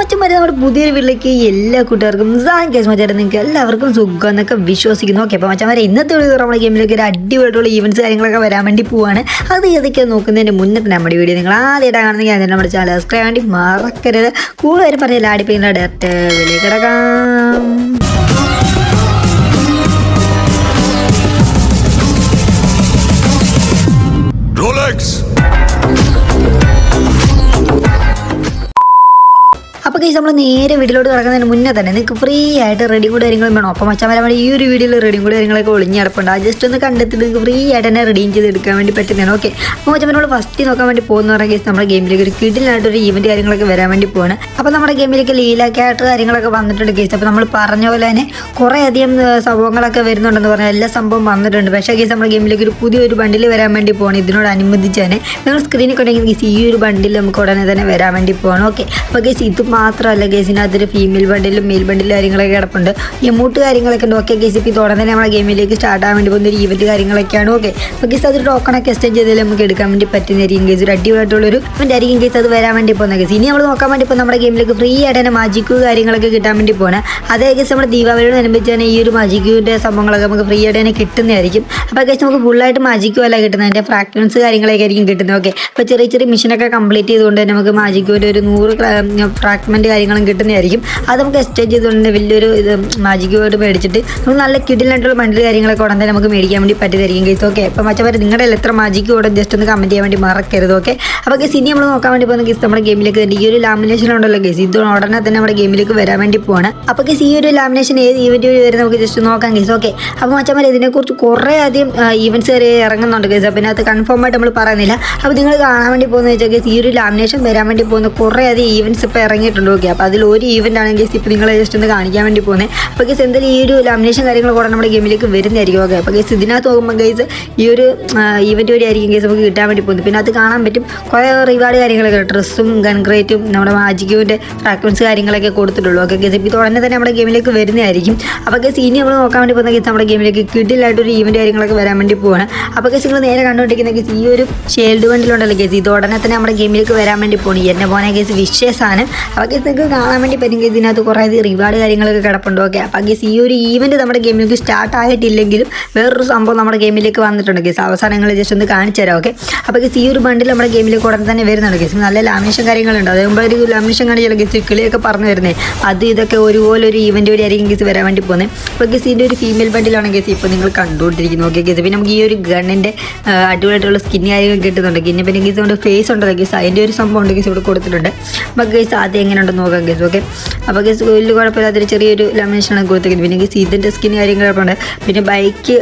മച്ചന്മാരെ നമ്മുടെ പുതിയൊരു വീട്ടിലേക്ക് എല്ലാ കൂട്ടുകാർക്കും കേസ് മച്ചാരെ നിങ്ങൾക്ക് എല്ലാവർക്കും സുഖം എന്നൊക്കെ വിശ്വസിക്കുന്നു. ഓക്കെ, അപ്പോൾ മച്ചന്മാരെ ഇന്നത്തെ ഒരു നമ്മുടെ ഗെയിമിലേക്ക് ഒരു അടിപൊളിയായിട്ടുള്ള ഈവൻറ്റ്സ് കാര്യങ്ങളൊക്കെ വരാൻ വേണ്ടി പോവാണ്. അത് ഏതൊക്കെ നോക്കുന്നതിന് മുന്നേ നമ്മുടെ വീഡിയോ നിങ്ങൾ ആദ്യമായിട്ടാണ് കാണുന്നെങ്കിൽ അതിന് നമ്മുടെ ചാനൽ സബ്സ്ക്രൈബ് വേണ്ടി മറക്കരുത്. കൂടുതൽ പറഞ്ഞാൽ ആടിപ്പിക്കുന്ന ഡയറക്റ്റ് വിലയിൽ കിടക്കാം. അപ്പോൾ കേസ് നമ്മൾ നേരെ വീട്ടിലോട്ട് കിടക്കുന്നതിന് മുന്നേ തന്നെ നിങ്ങൾക്ക് ഫ്രീ ആയിട്ട് റെഡിയും കൂടെ കാര്യങ്ങളും വേണം. അപ്പോൾ മച്ചാൻ ഈ ഒരു വീഡിയോയിൽ റെഡിയും കൂടെ കാര്യങ്ങളൊക്കെ ഒളിഞ്ഞ് കിടപ്പുണ്ട്. അത് ജസ്റ്റ് ഒന്ന് കണ്ടെത്തിയിട്ട് നിങ്ങൾക്ക് ഫ്രീ ആയിട്ട് തന്നെ റെഡീം ചെയ്ത് എടുക്കാൻ വേണ്ടി പറ്റുന്നതാണ്. ഓക്കെ, അപ്പോൾ മച്ചാൻ നമ്മൾ ഫസ്റ്റ് നോക്കാൻ വേണ്ടി പോകുന്ന പറഞ്ഞ കേസ് നമ്മുടെ ഗെയിമിലേക്ക് ഒരു കിഡിലായിട്ടൊരു ഈവൻറ്റ് കാര്യങ്ങളൊക്കെ വരാൻ വേണ്ടി പോവാണ്. അപ്പോൾ നമ്മുടെ ഗെയിമിലേക്ക് ലീലാക്കായിട്ട് കാര്യങ്ങളൊക്കെ വന്നിട്ടുണ്ട് കേസ്. അപ്പോൾ നമ്മൾ പറഞ്ഞ പോലെ തന്നെ കുറേ അധികം സംഭവങ്ങളൊക്കെ വരുന്നുണ്ടെന്ന് പറഞ്ഞാൽ എല്ലാ സംഭവം വന്നിട്ടുണ്ട്. പക്ഷേ കേസ് നമ്മുടെ ഗെയിമിലേക്ക് ഒരു പുതിയൊരു ബണ്ടിൽ വരാൻ വേണ്ടി പോകണം. ഇതിനോടനുബന്ധിച്ച് തന്നെ നിങ്ങൾ സ്ക്രീനിൽ ഉണ്ടെങ്കിൽ കേസ് ഈ ഒരു ബണ്ടിൽ നമുക്ക് ഉടനെ തന്നെ വരാൻ വേണ്ടി പോകണം. ഓക്കെ, അപ്പോൾ കേസ് ഇത് മാത്രമല്ല കേസിനകത്തൊരു ഫീമെയിൽ ബണ്ടിലും മെയിൽ ബണ്ടിലും കാര്യങ്ങളൊക്കെ കിടപ്പുണ്ട്. എമൗണ്ട് കാര്യങ്ങളൊക്കെ ഉണ്ട്. ഓക്കെ കേസ് ഇപ്പോൾ തുടർന്ന് നമ്മുടെ ഗെയിമിലേക്ക് സ്റ്റാർട്ട് ആകാൻ വേണ്ടി പോകുന്ന ഒരു ഈവൻറ്റ് കാര്യങ്ങളൊക്കെയാണ്. ഓക്കെ, അപ്പോൾ കേസ് അതൊരു ടോക്കണൊക്കെ എക്സ്ചേഞ്ച് ചെയ്താൽ നമുക്ക് എടുക്കാൻ വേണ്ടി പറ്റുന്നതായിരിക്കും കേസ്. ഒരു അടിപൊളിയായിട്ടുള്ളൊരു ഇവൻ്റ് ആയിരിക്കും കേസ് അത് വരാൻ വേണ്ടി പോകുന്ന കേസ്. ഇനി നമ്മൾ നോക്കാൻ വേണ്ടി ഇപ്പോൾ നമ്മുടെ ഗെയിമിലേക്ക് ഫ്രീ ആയിട്ട് തന്നെ മാജിക്കു കാര്യങ്ങളൊക്കെ കിട്ടാൻ വേണ്ടി പോകുന്നത്. അതേ കേസ് നമ്മുടെ ദീപാവലിയോട് അനുബന്ധിച്ച് തന്നെ ഈ ഒരു മാജിക്കുവിൻ്റെ സംഭവങ്ങളൊക്കെ നമുക്ക് ഫ്രീ ആയിട്ട് തന്നെ കിട്ടുന്നതായിരിക്കും. അപ്പോൾ കേസ് നമുക്ക് ഫുള്ളായിട്ട് മാജിക്കു അല്ല കിട്ടുന്നത്, അതിൻ്റെ ഫ്രാക്ടൻസ് കാര്യങ്ങളൊക്കെ ആയിരിക്കും കിട്ടുന്നത്. ഓക്കെ, അപ്പോൾ ചെറിയ ചെറിയ മിഷനൊക്കെ കംപ്ലീറ്റ് ചെയ്തുകൊണ്ട് തന്നെ നമുക്ക് മാജിക്കുവിൻ്റെ ഒരു 100 ഫ്രാഗ്മെൻറ്റ് കാര്യങ്ങളും കിട്ടുന്നതായിരിക്കും. അത് നമുക്ക് എക്സ്ചേഞ്ച് ചെയ്തുകൊണ്ട് വലിയൊരു മാജിക് വേർഡ് മേടിച്ചിട്ട് നമുക്ക് നല്ല കിഡിലായിട്ടുള്ള ബണ്ടിൽ കാര്യങ്ങളൊക്കെ ഉടനെ നമുക്ക് മേടിക്കാൻ വേണ്ടി പറ്റുന്നതായിരിക്കും കേസ്. ഓക്കെ, അപ്പോൾ മച്ചവരെ നിങ്ങളുടെ എത്ര മാജിക് വേർഡ് ജസ്റ്റ് ഒന്ന് കമൻറ്റ് ചെയ്യാൻ വേണ്ടി മറക്കരുത്. ഓക്കെ, അപ്പോൾ കേസ് ഇനി നമ്മൾ നോക്കാൻ വേണ്ടി പോകുന്ന കേസ് നമ്മുടെ ഗെയിമിലേക്ക് തന്നെ ഈ ഒരു ലാമിനേഷൻ ഉണ്ടല്ലോ കേസ്, ഇത് ഉടനെ തന്നെ നമ്മുടെ ഗെയിമിലേക്ക് വരാൻ വേണ്ടി പോവാണ്. അപ്പോൾ കേസ് ഈ ഒരു ലാമിനേഷൻ ഏത് ഈവൻറ്റ് വഴി വരെ നമുക്ക് ജസ്റ്റ് നോക്കാം കേസ്. ഓക്കെ, അപ്പോൾ മച്ചന്മാർ ഇതിനെക്കുറിച്ച് കുറേ അധികം ഈവൻറ്റ്സ് വരെ ഇറങ്ങുന്നുണ്ട് കേസ്. അപ്പോൾ ഇതിനകത്ത് കൺഫേം ആയിട്ട് നമ്മൾ പറയുന്നില്ല. അപ്പോൾ നിങ്ങൾ കാണാൻ വേണ്ടി പോകുന്നത് വെച്ചാൽ കേസ് ഈ ഒരു ലാമിനേഷൻ വരാൻ വേണ്ടി പോകുന്ന കുറേ അധികം ഈവൻറ്റ്സ് ഇപ്പോൾ ഇറങ്ങിയിട്ടുണ്ട്. ഓക്കെ, അപ്പോൾ അതിൽ ഒരു ഈവൻ്റ് ആണ് കേസ് ഇപ്പോൾ നിങ്ങളെ ജസ്റ്റ് ഒന്ന് കാണിക്കാൻ വേണ്ടി പോകുന്നത്. അപ്പോൾ കേസ് എന്തായാലും ഈ ഒരു ലാമിനേഷൻ കാര്യങ്ങൾ കൂടെ നമ്മുടെ ഗെയിമിലേക്ക് വരുന്നതായിരിക്കും. ഓക്കെ, അപ്പോൾ കേസ് ഇതിനകത്ത് നോക്കുമ്പോൾ കേസ് ഈ ഒരു ഈവൻറ്റ് വഴി ആയിരിക്കും കേസ് നമുക്ക് കിട്ടാൻ വേണ്ടി പോകുന്നത്. പിന്നെ അത് കാണാൻ പറ്റും കുറേ റിവാർഡ് കാര്യങ്ങളൊക്കെ ഡ്രസ്സും ഗൺഗ്രേറ്റും നമ്മുടെ മാജിക്കിൻ്റെ ഫ്രാക്വൻസ് കാര്യങ്ങളൊക്കെ കൊടുത്തിട്ടുള്ളൂ. ഓക്കെ കേസ് ഇപ്പോൾ ഉടനെ തന്നെ നമ്മുടെ ഗെയിമിലേക്ക് വരുന്നതായിരിക്കും. അപ്പോൾ കേസ് ഇനി നമ്മൾ നോക്കാൻ വേണ്ടി പോകുന്ന കേസ് നമ്മുടെ ഗെയിമിലേക്ക് കിഡിലായിട്ടൊരു ഈവൻറ്റ് കാര്യങ്ങളൊക്കെ വരാൻ വേണ്ടി പോവാണ്. അപ്പോൾ കേസ് നിങ്ങൾ നേരെ കണ്ടുകൊണ്ടിരിക്കുന്ന കേസ് ഈ ഒരു ഷീൽഡ് വണ്ടിലുണ്ടല്ലോ കേസ്, ഇത് ഉടനെ തന്നെ നമ്മുടെ ഗെയിമിലേക്ക് വരാൻ വേണ്ടി പോകണം. എന്നെ പോകുന്ന കേസ് വിഷയസാണ്. അപ്പോൾ കേസ് നിങ്ങൾക്ക് കാണാൻ വേണ്ടി പറ്റും കേസ് ഇതിനകത്ത് കുറേ റിവാർഡ് കാര്യങ്ങളൊക്കെ കിടപ്പുണ്ട്. ഓക്കെ, അപ്പോൾ കേസ് ഈ ഒരു ഈവൻറ്റ് നമ്മുടെ ഗെയിമിലേക്ക് സ്റ്റാർട്ട് ആയിട്ടില്ലെങ്കിലും വേറൊരു സംഭവം നമ്മുടെ ഗെയിമിലേക്ക് വന്നിട്ടുണ്ട് കേസ്. അവസാനങ്ങൾ ജസ്റ്റ് ഒന്ന് കാണിച്ചു തരാം. ഓക്കെ, അപ്പോൾ കേസ് ഈ ഒരു ബണ്ടിൽ നമ്മുടെ ഗെയിമിലേക്ക് ഉടനെ തന്നെ വരുന്നുണ്ട് കേസ്. നല്ല ലാമിനേഷൻ കാര്യങ്ങളുണ്ട്. അതുകൊണ്ട് ഒരു ലാമിനേഷൻ കാണിച്ചാൽ കേസ് കിളിയൊക്കെ പറഞ്ഞു വരുന്നത് അത് ഇതൊക്കെ ഒരുപോലെ ഒരു ഈവൻറ്റ് വഴി ആയിരിക്കും കേസ് വരാൻ വേണ്ടി പോകുന്നത്. അപ്പോൾ കേസ് ഇതിൻ്റെ ഒരു ഫീമെയിൽ ബണ്ടിലാണ് കേസ് ഇപ്പോൾ നിങ്ങൾ കണ്ടുകൊണ്ടിരിക്കുന്നത്. ഓക്കെ കേസ് പിന്നെ നമുക്ക് ഈ ഒരു ഗണ്ണിൻ്റെ അടിപൊളിയായിട്ടുള്ള സ്കിൻ കാര്യങ്ങൾ കിട്ടുന്നുണ്ട്. പിന്നെ കേസ് കൊണ്ട് ഫേസ് ഉണ്ടല്ലോ കേസ്, അതിൻ്റെ ഒരു സംഭവം ഉണ്ട് കേസ് ഇവിടെ കൊടുത്തിട്ടുണ്ട്. അപ്പോൾ കേസ് അത് എങ്ങനെയുണ്ടെന്ന് നോക്കാം കേസ്. ഓക്കെ, അപ്പോൾ കേസ് വലിയ കുഴപ്പമില്ലാത്തൊരു ചെറിയൊരു ലാമിനേഷനാണ് കൊടുത്തിരിക്കുന്നത്. പിന്നെ കേസ് ഇതിൻ്റെ സ്കിൻ കാര്യങ്ങൾ കിടപ്പുണ്ട്. പിന്നെ ബൈക്ക്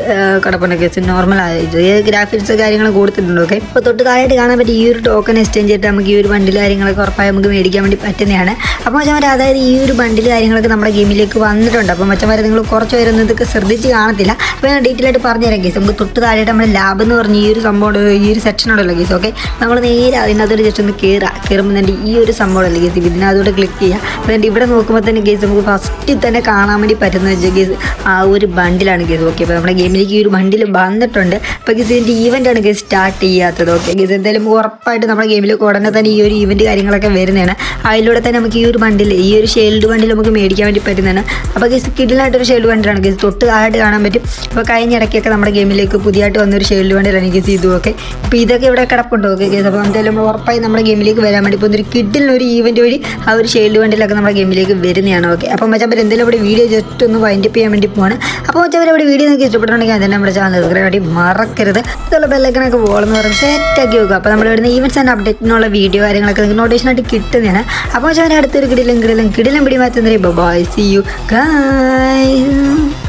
കിടപ്പുണ്ട് കേസ്, നോർമൽ ചെറിയ ഗ്രാഫിക്സ് കാര്യങ്ങൾ കൊടുത്തിട്ടുണ്ട്. ഓക്കെ, ഇപ്പോൾ തൊട്ട് താഴായിട്ട് കാണാൻ പറ്റും ഈ ഒരു ടോക്കൺ എക്സ്ചേഞ്ച് ചെയ്തിട്ട് നമുക്ക് ഈ ഒരു ബണ്ടിൽ കാര്യങ്ങളൊക്കെ ഉറപ്പായി നമുക്ക് മേടിക്കാൻ വേണ്ടി പറ്റുന്നതാണ്. അപ്പോൾ മച്ചന്മാർ അതായത് ഈ ഒരു ബണ്ടിൽ കാര്യങ്ങളൊക്കെ നമ്മുടെ ഗെയിമിലേക്ക് വന്നിട്ടുണ്ട്. അപ്പോൾ മച്ചന്മാർ നിങ്ങൾ കുറച്ച് പേരൊന്നും ഇതൊക്കെ ശ്രദ്ധിച്ച് കാണത്തില്ല. അപ്പോൾ ഞാൻ ഡീറ്റെയിൽ ആയിട്ട് പറഞ്ഞു തരാം കേസ്. നമുക്ക് തൊട്ട് താഴെയായിട്ട് നമ്മുടെ ലാബ് എന്ന് പറഞ്ഞ ഈ ഒരു സംഭവം ഈ ഒരു സെക്ഷൻ ഉണ്ടല്ലോ കേസ്. ഓക്കെ, നമ്മൾ നേരെ അതിനകത്തൊരു ജസ്റ്റ് ഒന്ന് കയറുമ്പോൾ തന്നെ ഈ ഒരു സംഭവം ഉണ്ടല്ലോ കേസ്, ഇതിനകത്തോട്ട് ക്ലിക്ക് ചെയ്യുക. അപ്പോൾ ഇവിടെ നോക്കുമ്പോൾ തന്നെ കേസ് നമുക്ക് ഫസ്റ്റിൽ തന്നെ കാണാൻ വേണ്ടി പറ്റുന്ന വെച്ചാൽ കേസ് ആ ഒരു ബണ്ടിലാണ് കേസ്. ഓക്കെ, അപ്പോൾ നമ്മുടെ ഗെയിമിലേക്ക് ഈ ഒരു ബണ്ടിൽ വന്നിട്ടുണ്ട്. അപ്പോൾ കേസ് ഇതിൻ്റെ ഈവൻ്റാണ് കേസ് സ്റ്റാർട്ട് ചെയ്യാത്തത്. ഓക്കെ കേസ് എന്തായാലും ഉറപ്പായിട്ട് നമ്മുടെ ഗെയിമിലേക്ക് ഉടനെ തന്നെ ഈ ഒരു ഈവൻറ്റ് കാര്യങ്ങളൊക്കെ വരുന്നതാണ്. അതിലൂടെ തന്നെ നമുക്ക് ഈ ഒരു ബണ്ടിൽ ഈ ഒരു ഷെയിൽഡ് ബണ്ടിൽ നമുക്ക് മേടിക്കാൻ വേണ്ടി പറ്റുന്നതാണ്. അപ്പോൾ കേസ് കിഡിലായിട്ടൊരു ഷെയിൽഡ് ബണ്ടിലാണ് കേസ്, തൊട്ട് താഴായിട്ട് കാണാൻ പറ്റും. അപ്പോൾ കഴിഞ്ഞ ഇടയ്ക്കൊക്കെ നമ്മുടെ ഗെയിമിലേക്ക് പുതിയതായിട്ട് വന്നൊരു ഷെയിൽഡ് ബണ്ടിലാണ് കേസ് ഇതും. ഓക്കെ, അപ്പോൾ ഇതൊക്കെ ഇവിടെ കിടപ്പുണ്ട്. ഓക്കെ കേസ് അപ്പോൾ എന്തായാലും ഉറപ്പായി നമ്മുടെ ഗെയിമിലേക്ക് വരാൻ വേണ്ടി പോകുന്നൊരു കിഡിലൊരു ഈവൻറ്റ് വഴി ആ ഒരു ഷെയിൽഡ് ബണ്ടിലൊക്കെ നമ്മുടെ ഗെയിമിലേക്ക് വരുന്നതാണ്. ഓക്കെ, അപ്പോൾ മച്ചാൻ എന്തായാലും ഇവിടെ വീഡിയോ ജസ്റ്റ് ഒന്ന് വൈൻഡപ്പ് ചെയ്യാൻ വേണ്ടി പോവാണ്. അപ്പോൾ മച്ചാൻ ഇവിടെ വീഡിയോ നിങ്ങൾക്ക് ഇഷ്ടപ്പെട്ടുണ്ടെങ്കിൽ അതിന് നമ്മുടെ ചാനൽ സബ്സ്ക്രൈബ് വേണ്ടി മറക്കരുത്. ഇതുള്ള ബെല്ലൈക്കനൊക്കെ വോളെന്ന് പറയുന്നത് സെറ്റാക്കി വെക്കുക. അപ്പോൾ നമ്മൾ ഇവിടുന്ന് ഈവൻറ്റ്സ് ആൻഡ് അപ്ഡേറ്റിനുള്ള വീഡിയോ കാര്യങ്ങളൊക്കെ നിങ്ങൾക്ക് നോട്ടിഫിക്കേഷനായിട്ട് കിട്ടുന്നതാണ്. അപ്പോൾ മച്ചാൻ അടുത്തൊരു കിടിലം പിടി മാറ്റുന്നവരെ ബൈ, സീ യു ഗൈസ്.